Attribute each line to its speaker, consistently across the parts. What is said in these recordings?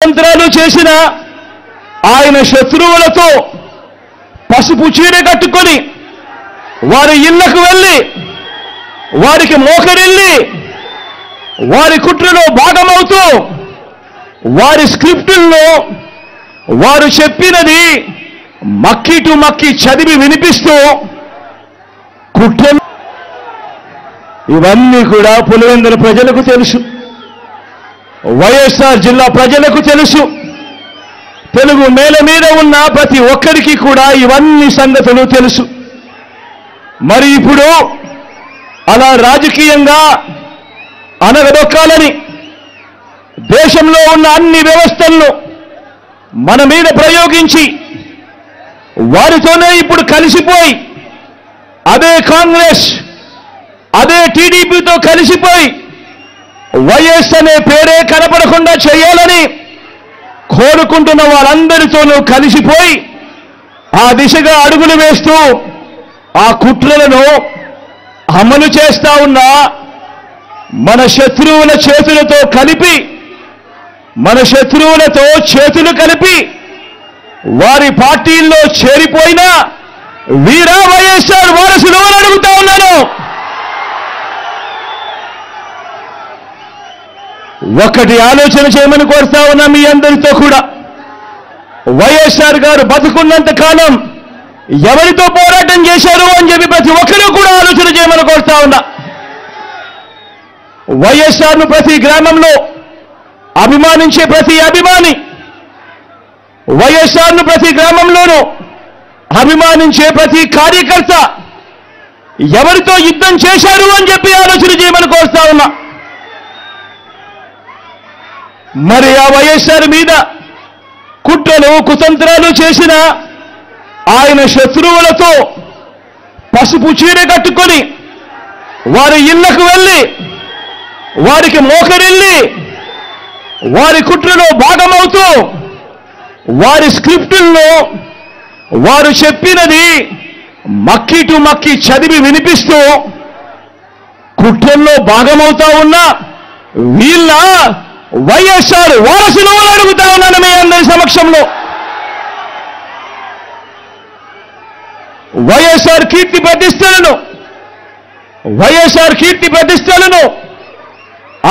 Speaker 1: మంత్రాలు చేసిన ఆయన శత్రువులతో పసుపు చీర కట్టుకొని వారి ఇళ్లకు వెళ్ళి వారికి మోకరిల్లి వారి కుట్రలో భాగమవుతూ వారి స్క్రిప్టుల్లో వారు చెప్పినది మక్కి టు మక్కి చదివి వినిపిస్తూ కుట్రలు ఇవన్నీ కూడా పులివెందుల ప్రజలకు తెలుసు, వైఎస్ఆర్ జిల్లా ప్రజలకు తెలుసు, తెలుగు నేల మీద ఉన్న ప్రతి ఒక్కరికి కూడా ఇవన్నీ సంగతులు తెలుసు. మరి ఇప్పుడు అలా రాజకీయంగా అనగదొక్కాలని దేశంలో ఉన్న అన్ని వ్యవస్థలను మన మీద ప్రయోగించి వారితోనే ఇప్పుడు కలిసిపోయి అదే కాంగ్రెస్ అదే టీడీపీతో కలిసిపోయి వైఎస్ అనే పేరే కనపడకుండా చేయాలని కోరుకుంటున్న వాళ్ళందరితోనూ కలిసిపోయి ఆ దిశగా అడుగులు వేస్తూ ఆ కుట్రలను అమలు చేస్తా ఉన్న మన శత్రువుల చేతులతో కలిపి మన శత్రువులతో చేతులు కలిపి వారి పార్టీల్లో చేరిపోయిన వీరా వైఎస్ఆర్ వారసులు అని అడుగుతా ఉన్నాను. ఒక్కటి ఆలోచన చేయమని కోరుతా ఉన్నా మీ అందరితో కూడా. వైఎస్ఆర్ గారు బతుకున్నంత కాలం ఎవరితో పోరాటం చేశారు అని చెప్పి ప్రతి ఒక్కరూ కూడా ఆలోచన చేయమని కోరుతా ఉన్నా. వైఎస్ఆర్ను ప్రతి గ్రామంలో అభిమానించే ప్రతి అభిమాని, వైఎస్ఆర్ను ప్రతి గ్రామంలోనూ అభిమానించే ప్రతి కార్యకర్త ఎవరితో యుద్ధం చేశారు అని చెప్పి ఆలోచన చేయమని కోరుతా ఉన్నా. మరి ఆ వైఎస్ఆర్ మీద కుట్రలు కుతంత్రాలు చేసిన ఆయన శత్రువులతో పసుపు చీర కట్టుకొని వారి ఇళ్లకు వెళ్ళి వారికి మోకరిల్లి వారి కుట్రలో భాగమవుతూ వారి స్క్రిప్టుల్లో వారు చెప్పినది మక్కి టు మక్కి చదివి వినిపిస్తూ కుట్రల్లో భాగమవుతా ఉన్న వీళ్ళ వైఎస్ఆర్ వారసులు అని అడుగుతా ఉన్నాను మీ అందరి సమక్షంలో. వైఎస్ఆర్ కీర్తి ప్రతిష్టలను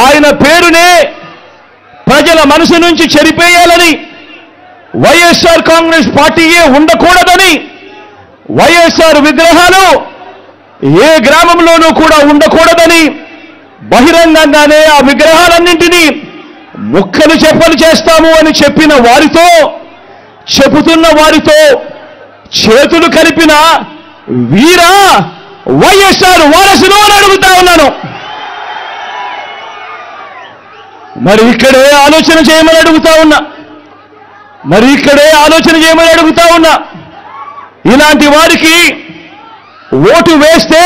Speaker 1: ఆయన పేరునే ప్రజల మనసు నుంచి చెరిపేయాలని, వైఎస్ఆర్ కాంగ్రెస్ పార్టీయే ఉండకూడదని, వైఎస్ఆర్ విగ్రహాలు ఏ గ్రామంలోనూ కూడా ఉండకూడదని బహిరంగంగానే ఆ విగ్రహాలన్నింటినీ ముక్కలు చెప్పలు చేస్తాము అని చెప్పిన వారితో చెబుతున్న వారితో చేతులు కలిపిన వీరా వైఎస్ఆర్ వారసులు అని అడుగుతా ఉన్నాను. మరి ఇక్కడే ఆలోచన చేయమని అడుగుతా ఉన్నా. ఇలాంటి వారికి ఓటు వేస్తే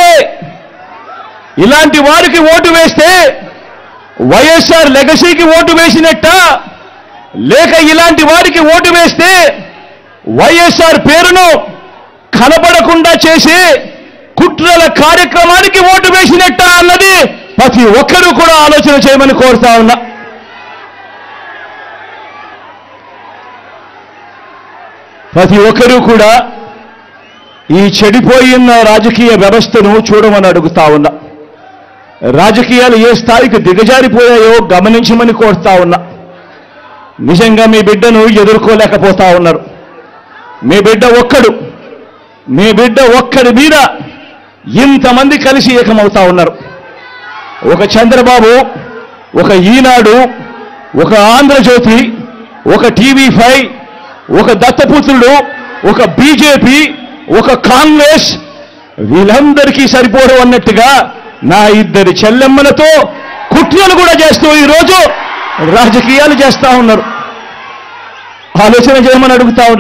Speaker 1: వైఎస్ఆర్ లెగసీకి ఓటు వేసినట్ట, లేక ఇలాంటి వారికి ఓటు వేస్తే వైఎస్ఆర్ పేరును కనబడకుండా చేసి కుట్రల కార్యక్రమానికి ఓటు వేసినట్ట అన్నది ప్రతి ఒక్కరూ కూడా ఆలోచన చేయమని కోరుతా ఉన్నా. ప్రతి ఒక్కరూ కూడా ఈ చెడిపోయిన రాజకీయ వ్యవస్థను చూడమని అడుగుతా ఉన్నా. రాజకీయాలు ఏ స్థాయికి దిగజారిపోయాయో గమనించమని కోరుతా ఉన్నా. నిజంగా మీ బిడ్డను ఎదుర్కోలేకపోతా ఉన్నారు. మీ బిడ్డ ఒక్కడి మీద ఇంతమంది కలిసి ఏకమవుతా ఉన్నారు. ఒక చంద్రబాబు, ఒక ఈనాడు, ఒక ఆంధ్రజ్యోతి, ఒక TV5, ఒక దత్తపుత్రుడు, ఒక బీజేపీ, ఒక కాంగ్రెస్, వీళ్ళందరికీ సరిపోరు అన్నట్టుగా నా ఇద్దరి చెల్లెమ్మలతో కుట్రలు కూడా చేస్తూ ఈరోజు రాజకీయాలు చేస్తా ఉన్నారు. ఆలోచన చేయమని అడుగుతా ఉన్నారు.